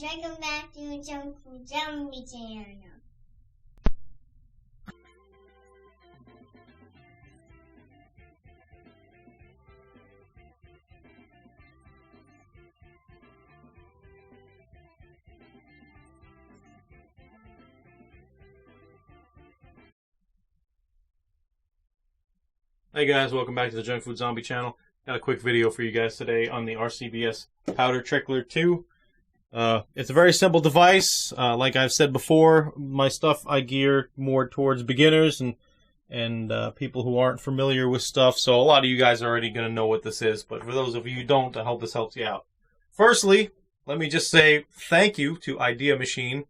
guys, welcome back to the Junk Food Zombie channel. Hey guys, welcome back to the Junk Food Zombie channel. Got a quick video for you guys today on the RCBS Powder Trickler 2. It's a very simple device. Like I've said before, my stuff I gear more towards beginners and people who aren't familiar with stuff. So a lot of you guys are already going to know what this is. But for those of you who don't, I hope this helps you out. Firstly, let me just say thank you to Idea Machine.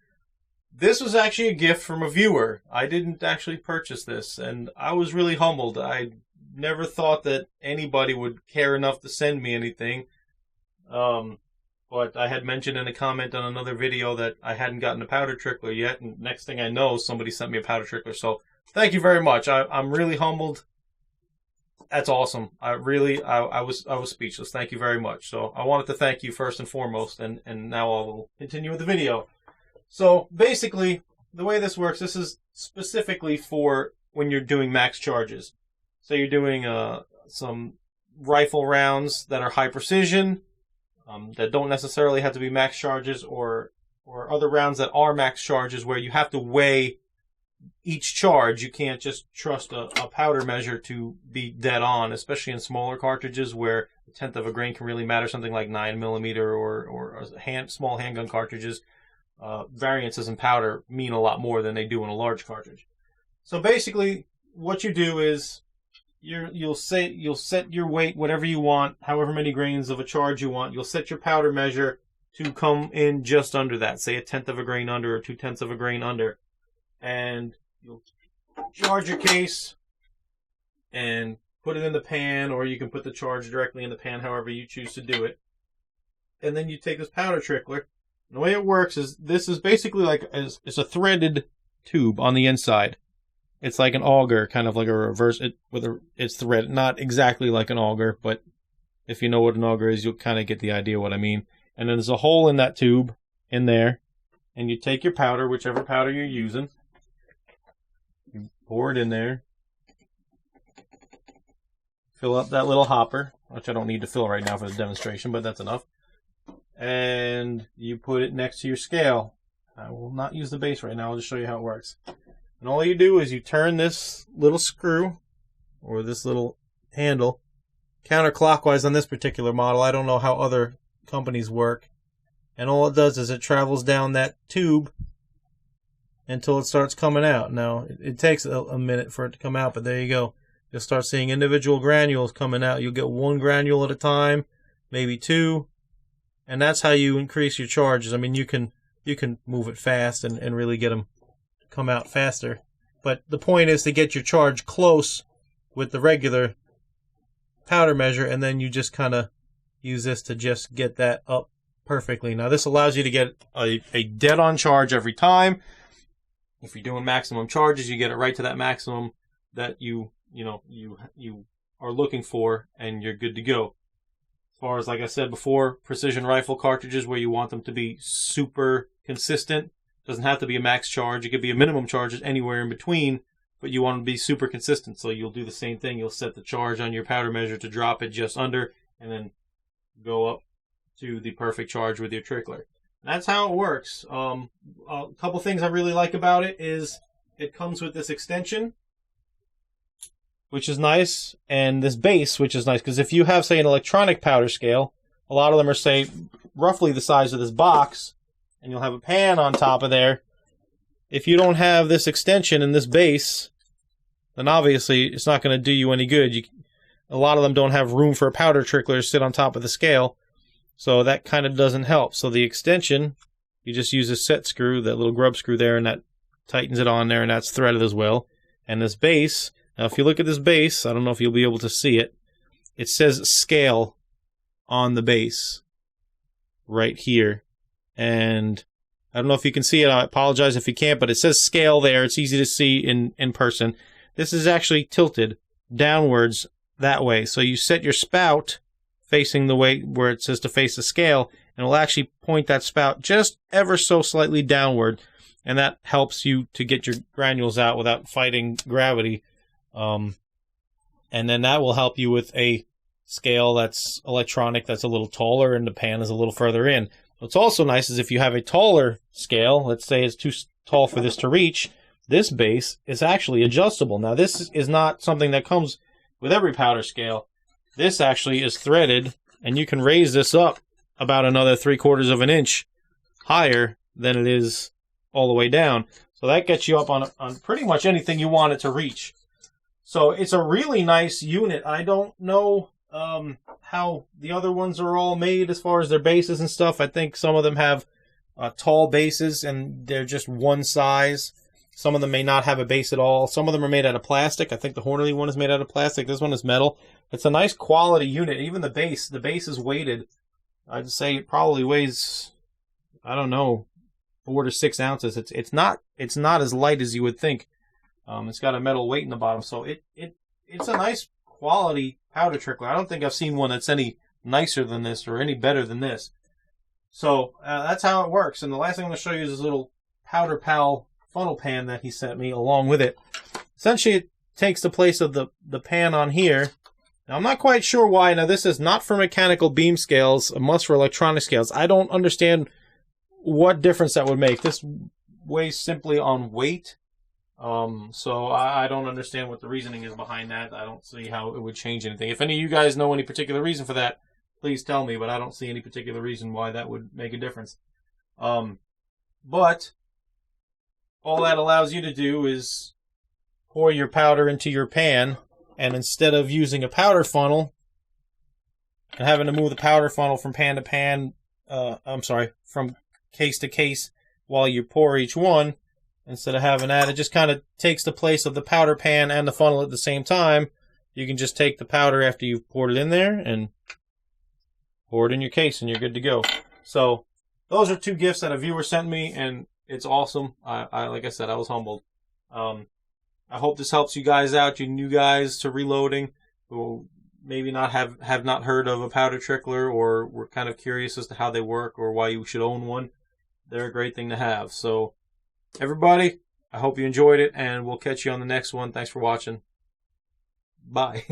This was actually a gift from a viewer. I didn't actually purchase this, and I was really humbled. I never thought that anybody would care enough to send me anything. But I had mentioned in a comment on another video that I hadn't gotten a powder trickler yet, and next thing I know, somebody sent me a powder trickler. So thank you very much. I'm really humbled. That's awesome. I was speechless. Thank you very much. So I wanted to thank you first and foremost, and now I will continue with the video. So basically, the way this works, this is specifically for when you're doing max charges. So you're doing some rifle rounds that are high precision, that don't necessarily have to be max charges, or other rounds that are max charges where you have to weigh each charge. You can't just trust a powder measure to be dead on, especially in smaller cartridges where a tenth of a grain can really matter. Something like 9mm or small handgun cartridges. Variances in powder mean a lot more than they do in a large cartridge. So basically, what you do is you'll set your weight, whatever you want, however many grains of a charge you want. You'll set your powder measure to come in just under that, say a tenth of a grain under or 2/10 of a grain under, and you'll charge your case and put it in the pan, or you can put the charge directly in the pan, however you choose to do it. And then you take this powder trickler. The way it works is this is basically like it's a threaded tube on the inside. It's like an auger, kind of like a reverse. It's threaded, not exactly like an auger, but if you know what an auger is, you'll kind of get the idea what I mean. And then there's a hole in that tube in there, and you take your powder, whichever powder you're using, you pour it in there, fill up that little hopper, which I don't need to fill right now for the demonstration, but that's enough. And you put it next to your scale. I will not use the base right now. I'll just show you how it works. And all you do is you turn this little screw, or this little handle, counterclockwise on this particular model. I don't know how other companies work. And all it does is it travels down that tube until it starts coming out. Now, it takes a minute for it to come out, but there you go. You'll start seeing individual granules coming out. You'll get one granule at a time, maybe two. And that's how you increase your charges. I mean, you can move it fast and really get them to come out faster. But the point is to get your charge close with the regular powder measure, and then you just kind of use this to just get that up perfectly. Now, this allows you to get a dead-on charge every time. If you're doing maximum charges, you get it right to that maximum that you are looking for, and you're good to go. As far as, like I said before, precision rifle cartridges where you want them to be super consistent. Doesn't have to be a max charge. It could be a minimum charge anywhere in between, but you want them to be super consistent. So you'll do the same thing. You'll set the charge on your powder measure to drop it just under, and then go up to the perfect charge with your trickler. That's how it works. A couple things I really like about it is it comes with this extension, which is nice, and this base, which is nice, because if you have, say, an electronic powder scale, a lot of them are, say, roughly the size of this box, and you'll have a pan on top of there. If you don't have this extension and this base, then obviously it's not going to do you any good. A lot of them don't have room for a powder trickler to sit on top of the scale, so that kind of doesn't help. So the extension, you just use a set screw, that little grub screw there, and that tightens it on there, and that's threaded as well. And this base, now if you look at this base, I don't know if you'll be able to see it, it says scale on the base right here. And I don't know if you can see it. I apologize if you can't, but it says scale there. It's easy to see in person. This is actually tilted downwards that way. So you set your spout facing the way where it says to face the scale, and it'll actually point that spout just ever so slightly downward, and that helps you to get your granules out without fighting gravity. And then that will help you with a scale that's electronic, that's a little taller, and the pan is a little further in. What's also nice is if you have a taller scale, let's say it's too tall for this to reach, this base is actually adjustable. Now, this is not something that comes with every powder scale. This actually is threaded, and you can raise this up about another 3/4 of an inch higher than it is all the way down. So that gets you up on pretty much anything you want it to reach. So it's a really nice unit. I don't know how the other ones are all made as far as their bases and stuff. I think some of them have tall bases and they're just one size. Some of them may not have a base at all. Some of them are made out of plastic. I think the Hornady one is made out of plastic. This one is metal. It's a nice quality unit. Even the base is weighted. I'd say it probably weighs, I don't know, 4 to 6 ounces. It's not as light as you would think. It's got a metal weight in the bottom, so it's a nice quality powder trickler. I don't think I've seen one that's any nicer than this or any better than this. So that's how it works. And the last thing I'm going to show you is this little Powder Pal funnel pan that he sent me along with it. Essentially, it takes the place of the pan on here. Now, I'm not quite sure why. Now, this is not for mechanical beam scales, a must for electronic scales. I don't understand what difference that would make. This weighs simply on weight. So I don't understand what the reasoning is behind that. I don't see how it would change anything. If any of you guys know any particular reason for that, please tell me, but I don't see any particular reason why that would make a difference. But all that allows you to do is pour your powder into your pan, and instead of using a powder funnel and having to move the powder funnel from pan to pan, from case to case while you pour each one, instead of having that, it just kind of takes the place of the powder pan and the funnel at the same time. You can just take the powder after you've poured it in there and pour it in your case, and you're good to go. So those are 2 gifts that a viewer sent me, and it's awesome. I like I said, I was humbled. I hope this helps you guys out, you new guys to reloading, who maybe have not heard of a powder trickler, or were kind of curious as to how they work or why you should own one. They're a great thing to have. So everybody, I hope you enjoyed it, and we'll catch you on the next one. Thanks for watching. Bye.